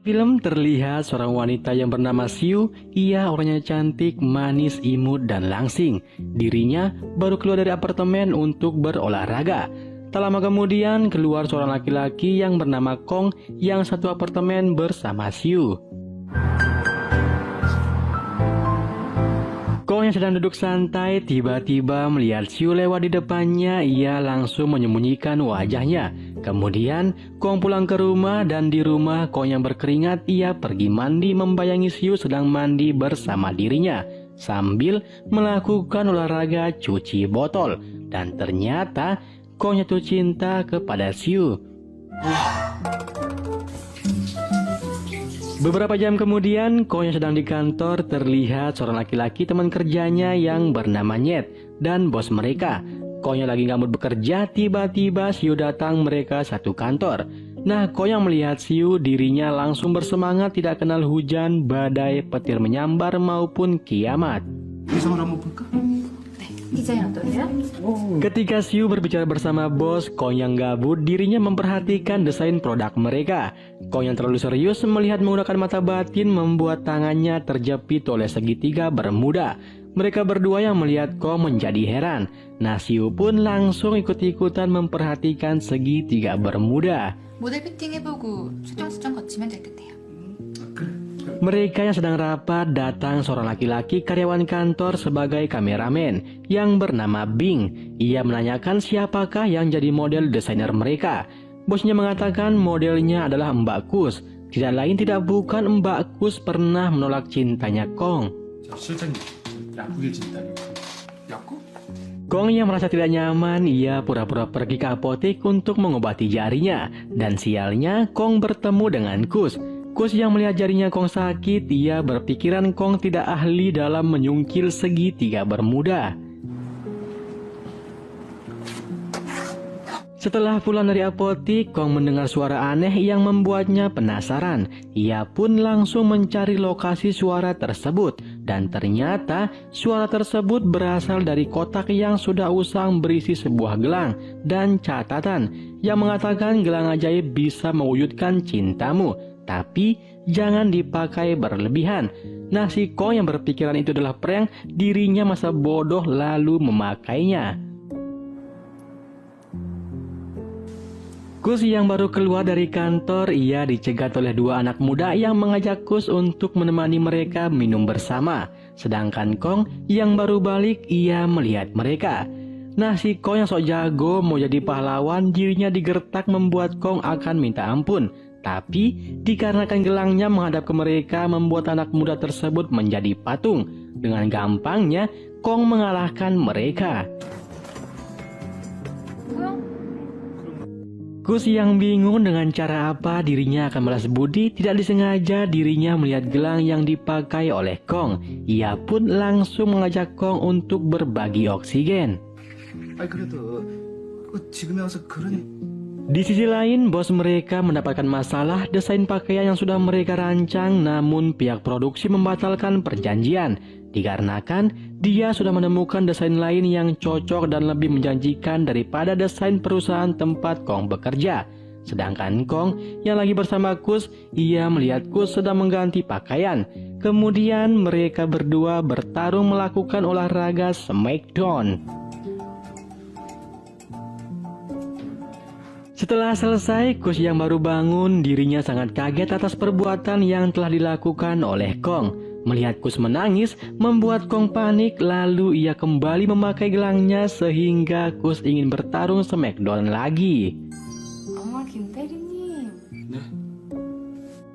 film terlihat seorang wanita yang bernama Siu. Ia orangnya cantik, manis, imut, dan langsing. Dirinya baru keluar dari apartemen untuk berolahraga. Tak lama kemudian keluar seorang laki-laki yang bernama Kong yang satu apartemen bersama Siu. Kong yang sedang duduk santai tiba-tiba melihat Siu lewat di depannya. Ia langsung menyembunyikan wajahnya. Kemudian Kong pulang ke rumah dan di rumah Kong yang berkeringat ia pergi mandi membayangi Siu sedang mandi bersama dirinya sambil melakukan olahraga cuci botol. Dan ternyata Kong jatuh cinta kepada Siu. Beberapa jam kemudian, Kong yang sedang di kantor terlihat seorang laki-laki teman kerjanya yang bernama Nyet dan bos mereka. Kong yang lagi nggak mood bekerja, tiba-tiba Siu datang mereka satu kantor. Nah, Kong yang melihat Siu, dirinya langsung bersemangat tidak kenal hujan, badai, petir menyambar maupun kiamat. Ketika Siu berbicara bersama bos, Kong yang gabut dirinya memperhatikan desain produk mereka. Kong yang terlalu serius melihat menggunakan mata batin membuat tangannya terjepit oleh segitiga bermuda. Mereka berdua yang melihat Kong menjadi heran. Nah, Siu pun langsung ikut-ikutan memperhatikan segitiga bermuda. 모델 피팅 해보고 수정 거치면 되겠네요. Mereka yang sedang rapat datang seorang laki-laki karyawan kantor sebagai kameramen yang bernama Bing. Ia menanyakan siapakah yang jadi model desainer mereka. Bosnya mengatakan modelnya adalah Mbak Kus. Tidak lain tidak bukan Mbak Kus pernah menolak cintanya Kong. Kong yang merasa tidak nyaman, ia pura-pura pergi ke apotek untuk mengobati jarinya. Dan sialnya Kong bertemu dengan Kus. Kus yang melihat jarinya Kong sakit, ia berpikiran Kong tidak ahli dalam menyungkil segitiga bermuda. Setelah pulang dari apotik, Kong mendengar suara aneh yang membuatnya penasaran. Ia pun langsung mencari lokasi suara tersebut. Dan ternyata suara tersebut berasal dari kotak yang sudah usang berisi sebuah gelang dan catatan yang mengatakan gelang ajaib bisa mewujudkan cintamu. Tapi jangan dipakai berlebihan. Nah, si Kong yang berpikiran itu adalah prank, dirinya masa bodoh lalu memakainya. Kus yang baru keluar dari kantor, ia dicegat oleh dua anak muda yang mengajak Kus untuk menemani mereka minum bersama. Sedangkan Kong yang baru balik, ia melihat mereka. Nah, si Kong yang sok jago mau jadi pahlawan, dirinya digertak membuat Kong akan minta ampun. Tapi dikarenakan gelangnya menghadap ke mereka membuat anak muda tersebut menjadi patung. Dengan gampangnya Kong mengalahkan mereka. Kus yang bingung dengan cara apa dirinya akan balas budi, tidak disengaja dirinya melihat gelang yang dipakai oleh Kong. Ia pun langsung mengajak Kong untuk berbagi oksigen. Di sisi lain, bos mereka mendapatkan masalah desain pakaian yang sudah mereka rancang, namun pihak produksi membatalkan perjanjian. Dikarenakan dia sudah menemukan desain lain yang cocok dan lebih menjanjikan daripada desain perusahaan tempat Kong bekerja. Sedangkan Kong yang lagi bersama Kus, ia melihat Kus sedang mengganti pakaian. Kemudian mereka berdua bertarung melakukan olahraga smackdown. Setelah selesai, Kus yang baru bangun, dirinya sangat kaget atas perbuatan yang telah dilakukan oleh Kong. Melihat Kus menangis, membuat Kong panik, lalu ia kembali memakai gelangnya sehingga Kus ingin bertarung smackdown lagi.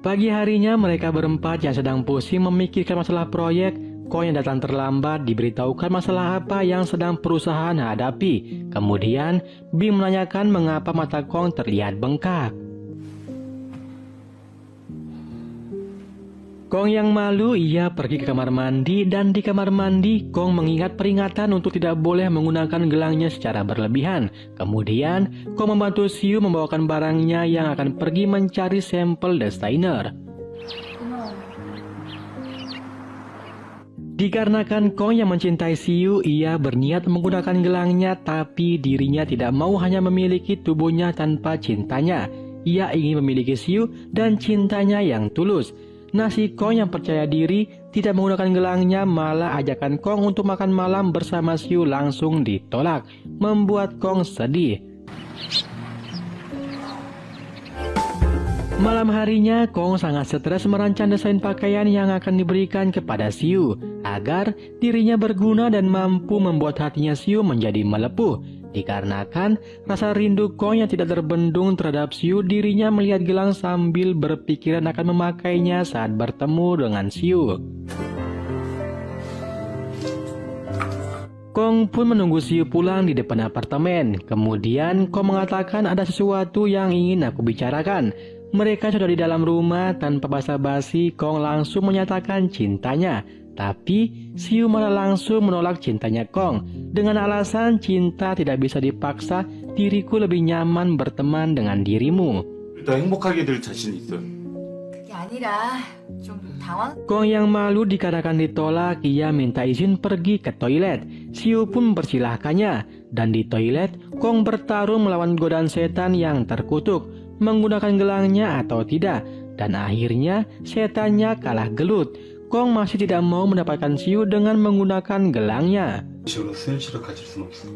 Pagi harinya mereka berempat yang sedang pusing memikirkan masalah proyek. Kong yang datang terlambat diberitahukan masalah apa yang sedang perusahaan hadapi. Kemudian Bing menanyakan mengapa mata Kong terlihat bengkak. Kong yang malu, ia pergi ke kamar mandi dan di kamar mandi Kong mengingat peringatan untuk tidak boleh menggunakan gelangnya secara berlebihan. Kemudian Kong membantu Siu membawakan barangnya yang akan pergi mencari sampel desainer. Dikarenakan Kong yang mencintai Siu, ia berniat menggunakan gelangnya, tapi dirinya tidak mau hanya memiliki tubuhnya tanpa cintanya. Ia ingin memiliki Siu dan cintanya yang tulus. Nah, si Kong yang percaya diri tidak menggunakan gelangnya, malah ajakan Kong untuk makan malam bersama Siu langsung ditolak, membuat Kong sedih. Malam harinya, Kong sangat stres merancang desain pakaian yang akan diberikan kepada Siu agar dirinya berguna dan mampu membuat hatinya Siu menjadi melepuh. Dikarenakan rasa rindu Kong yang tidak terbendung terhadap Siu, dirinya melihat gelang sambil berpikiran akan memakainya saat bertemu dengan Siu. Kong pun menunggu Siu pulang di depan apartemen. Kemudian Kong mengatakan ada sesuatu yang ingin aku bicarakan. Mereka sudah di dalam rumah, tanpa basa-basi Kong langsung menyatakan cintanya. Tapi Siu malah langsung menolak cintanya Kong dengan alasan cinta tidak bisa dipaksa, diriku lebih nyaman berteman dengan dirimu. 더 행복하게 될 자신이 있어요. 그게 아니라 좀 당황. Kong yang malu dikarenakan ditolak, ia minta izin pergi ke toilet. Siu pun mempersilahkannya, dan di toilet Kong bertarung melawan godaan setan yang terkutuk, menggunakan gelangnya atau tidak, dan akhirnya setannya kalah gelut. Kong masih tidak mau mendapatkan Siu dengan menggunakan gelangnya. 식으로 수현 씨를 가질 수는 없어.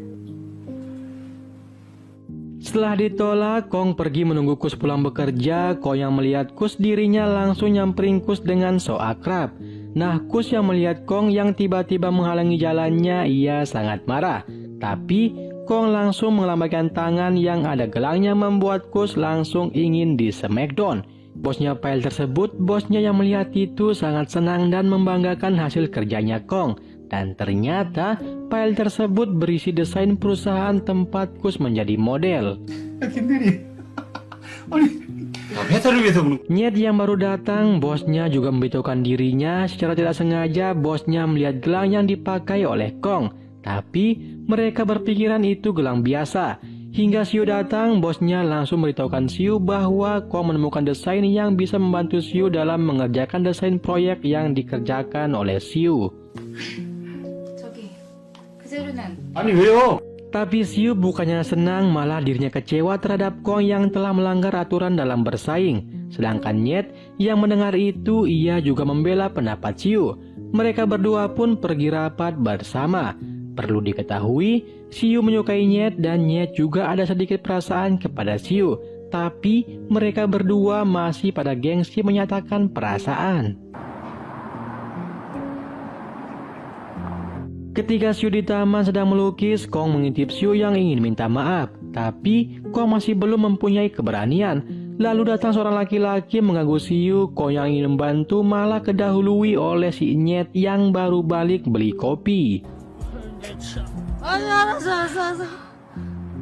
Setelah ditolak, Kong pergi menunggu Kus pulang bekerja. Kong yang melihat Kus, dirinya langsung nyamperin Kus dengan so akrab. Nah, Kus yang melihat Kong yang tiba-tiba menghalangi jalannya, ia sangat marah. Tapi Kong langsung melambaikan tangan yang ada gelangnya, membuat Kus langsung ingin di smackdown. Bosnya file tersebut, bosnya yang melihat itu sangat senang dan membanggakan hasil kerjanya Kong. Dan ternyata file tersebut berisi desain perusahaan tempat Kus menjadi model. 김대리, 아니, 회사를 위해서 그런. Nyet yang baru datang, bosnya juga memberitahukan dirinya. Secara tidak sengaja, bosnya melihat gelang yang dipakai oleh Kong. Tapi mereka berpikiran itu gelang biasa. Hingga Siu datang, bosnya langsung memberitahukan Siu bahwa Kong menemukan desain yang bisa membantu Siu dalam mengerjakan desain proyek yang dikerjakan oleh Siu. 저기 그 재료는 아니 왜요? Tapi Siu bukannya senang, malah dirinya kecewa terhadap Kong yang telah melanggar aturan dalam bersaing. Sedangkan Nyet yang mendengar itu, ia juga membela pendapat Siu. Mereka berdua pun pergi rapat bersama. Perlu diketahui, Siu menyukai Nyet dan Nyet juga ada sedikit perasaan kepada Siu. Tapi mereka berdua masih pada gengsi menyatakan perasaan. Ketika Siu di taman sedang melukis, Kong mengintip Siu yang ingin minta maaf. Tapi Kong masih belum mempunyai keberanian. Lalu datang seorang laki-laki mengganggu Siu. Kong yang ingin membantu malah kedahului oleh si Nyet yang baru balik beli kopi.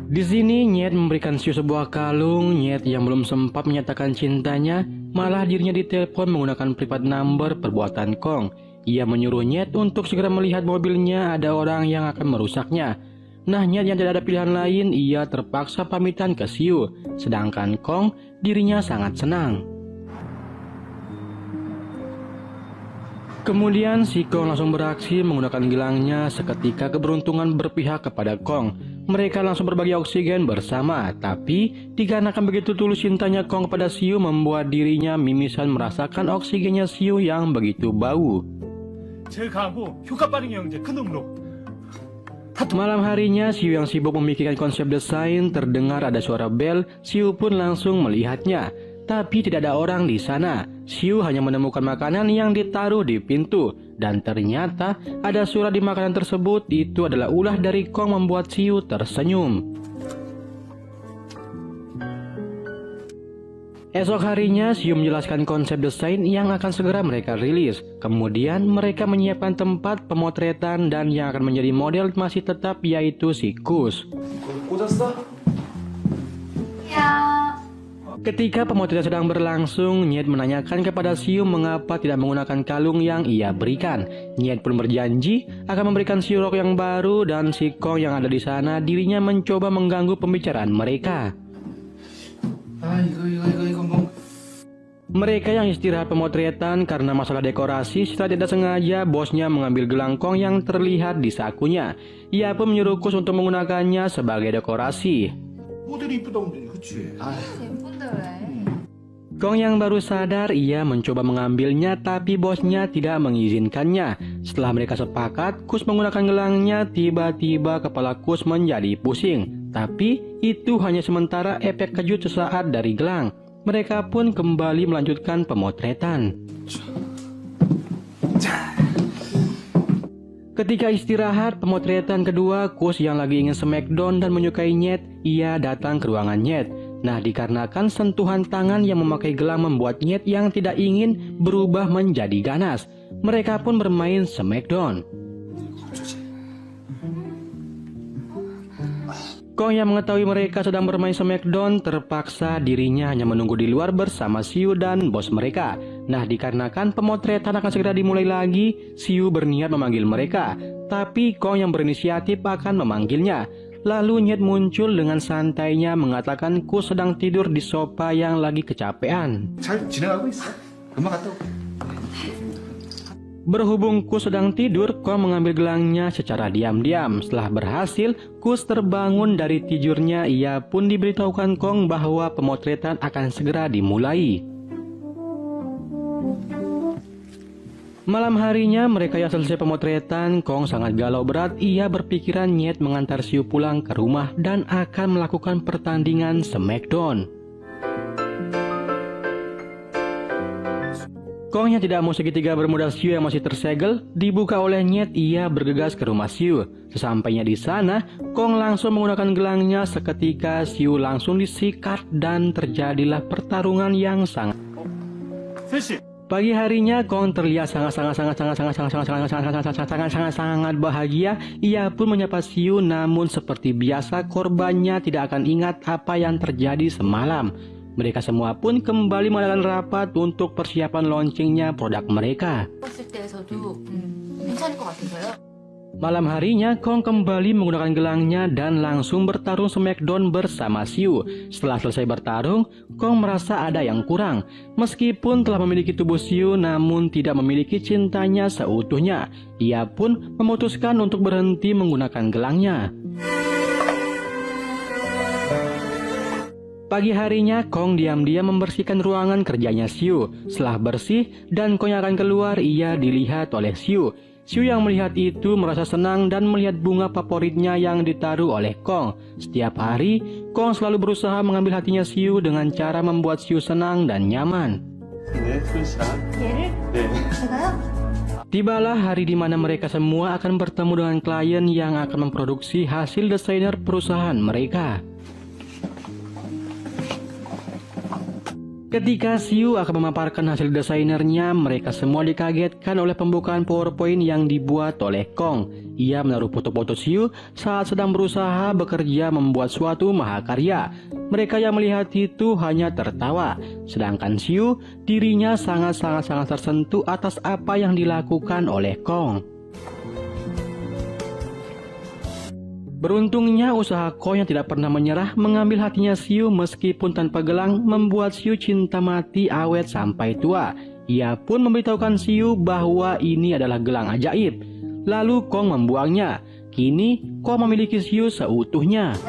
Di sini Nyet memberikan Siu sebuah kalung. Nyet yang belum sempat menyatakan cintanya, malah dirinya ditelepon menggunakan private number perbuatan Kong. Ia menyuruh Nyet untuk segera melihat mobilnya, ada orang yang akan merusaknya. Nah, Nyet yang tidak ada pilihan lain, ia terpaksa pamitan ke Siu. Sedangkan Kong, dirinya sangat senang. Kemudian si Kong langsung beraksi menggunakan gelangnya. Seketika keberuntungan berpihak kepada Kong. Mereka langsung berbagi oksigen bersama. Tapi dikarenakan begitu tulus cintanya Kong kepada Siu, membuat dirinya mimisan merasakan oksigennya Siu yang begitu bau. 제일 강하고 효과 빠른 영재 큰 놈으로. Malam harinya, Siu yang sibuk memikirkan konsep desain, terdengar ada suara bel. Siu pun langsung melihatnya. Tapi tidak ada orang di sana. Siu hanya menemukan makanan yang ditaruh di pintu. Dan ternyata ada surat di makanan tersebut. Itu adalah ulah dari Kong, membuat Siu tersenyum. Esok harinya, Siu menjelaskan konsep desain yang akan segera mereka rilis. Kemudian mereka menyiapkan tempat pemotretan dan yang akan menjadi model masih tetap yaitu si Kus. 꽂았어? 야 Ketika pemotretan sedang berlangsung, Nyet menanyakan kepada Siu mengapa tidak menggunakan kalung yang ia berikan. Nyet pun berjanji akan memberikan Siu rok yang baru, dan si Kong yang ada di sana dirinya mencoba mengganggu pembicaraan mereka. 이거 뭐. Mereka yang istirahat pemotretan karena masalah dekorasi, setelah tidak sengaja bosnya mengambil gelang Kong yang terlihat di sakunya. Ia pun menyuruh Kus untuk menggunakannya sebagai dekorasi. 모델이 이쁘다고 그러더니 그치? 아, 예쁜데 왜? Kong yang baru sadar, ia mencoba mengambilnya tapi bosnya tidak mengizinkannya. Setelah mereka sepakat, Kus menggunakan gelangnya, tiba-tiba kepala Kus menjadi pusing. Tapi itu hanya sementara efek kejut sesaat dari gelang. Mereka pun kembali melanjutkan pemotretan. Ketika istirahat pemotretan kedua, Kus yang lagi ingin smackdown dan menyukai Nyet, ia datang ke ruangan Nyet. Nah, dikarenakan sentuhan tangan yang memakai gelang membuat Nyet yang tidak ingin berubah menjadi ganas. Mereka pun bermain smackdown. Kong yang mengetahui mereka sedang bermain smackdown terpaksa dirinya hanya menunggu di luar bersama Siu dan bos mereka. Nah, dikarenakan pemotretan akan segera dimulai lagi, Siu berniat memanggil mereka. Tapi Kong yang berinisiatif akan memanggilnya. Lalu Nyet muncul dengan santainya mengatakan Kus sedang tidur di sofa yang lagi kecapean. 잘 지내가고 있어. 금방 갔다 올게. Berhubung Kus sedang tidur, Kong mengambil gelangnya secara diam-diam. Setelah berhasil, Kus terbangun dari tidurnya. Ia pun diberitahukan Kong bahwa pemotretan akan segera dimulai. Malam harinya mereka yang selesai pemotretan, Kong sangat galau berat. Ia berpikiran Nyet mengantar Siu pulang ke rumah dan akan melakukan pertandingan smackdown. Kong yang tidak mau segitiga bermodal Siu yang masih tersegel dibuka oleh Nyet. Ia bergegas ke rumah Siu. Sesampainya di sana, Kong langsung menggunakan gelangnya. Seketika Siu langsung disikat dan terjadilah pertarungan yang sangat. 셋이 Pagi harinya Kong terlihat sangat bahagia. Ia pun menyapa Siu, namun seperti biasa korbannya tidak akan ingat apa yang terjadi semalam. Mereka semua pun kembali mengadakan rapat untuk persiapan launchingnya produk mereka. 했을 때에서도 괜찮을 것 같아서요. Malam harinya Kong kembali menggunakan gelangnya dan langsung bertarung smackdown bersama Siu. Setelah selesai bertarung, Kong merasa ada yang kurang. Meskipun telah memiliki tubuh Siu, namun tidak memiliki cintanya seutuhnya. Ia pun memutuskan untuk berhenti menggunakan gelangnya. Pagi harinya, Kong diam-diam membersihkan ruangan kerjanya Siu. Setelah bersih dan Kong yang akan keluar, ia dilihat oleh Siu. Siu yang melihat itu merasa senang dan melihat bunga favoritnya yang ditaruh oleh Kong. Setiap hari, Kong selalu berusaha mengambil hatinya Siu dengan cara membuat Siu senang dan nyaman. 네, 손씨랑. 얘를 네. 제가요? Tibalah hari di mana mereka semua akan bertemu dengan klien yang akan memproduksi hasil desainer perusahaan mereka. Ketika Siu akan memaparkan hasil desainernya, mereka semua dikagetkan oleh pembukaan PowerPoint yang dibuat oleh Kong. Ia menaruh foto-foto Siu saat sedang berusaha bekerja membuat suatu mahakarya. Mereka yang melihat itu hanya tertawa. Sedangkan Siu, dirinya sangat tersentuh atas apa yang dilakukan oleh Kong. Beruntungnya usaha Kong yang tidak pernah menyerah mengambil hatinya Siu meskipun tanpa gelang membuat Siu cinta mati awet sampai tua. Ia pun memberitahukan Siu bahwa ini adalah gelang ajaib. Lalu Kong membuangnya. Kini Kong memiliki Siu seutuhnya.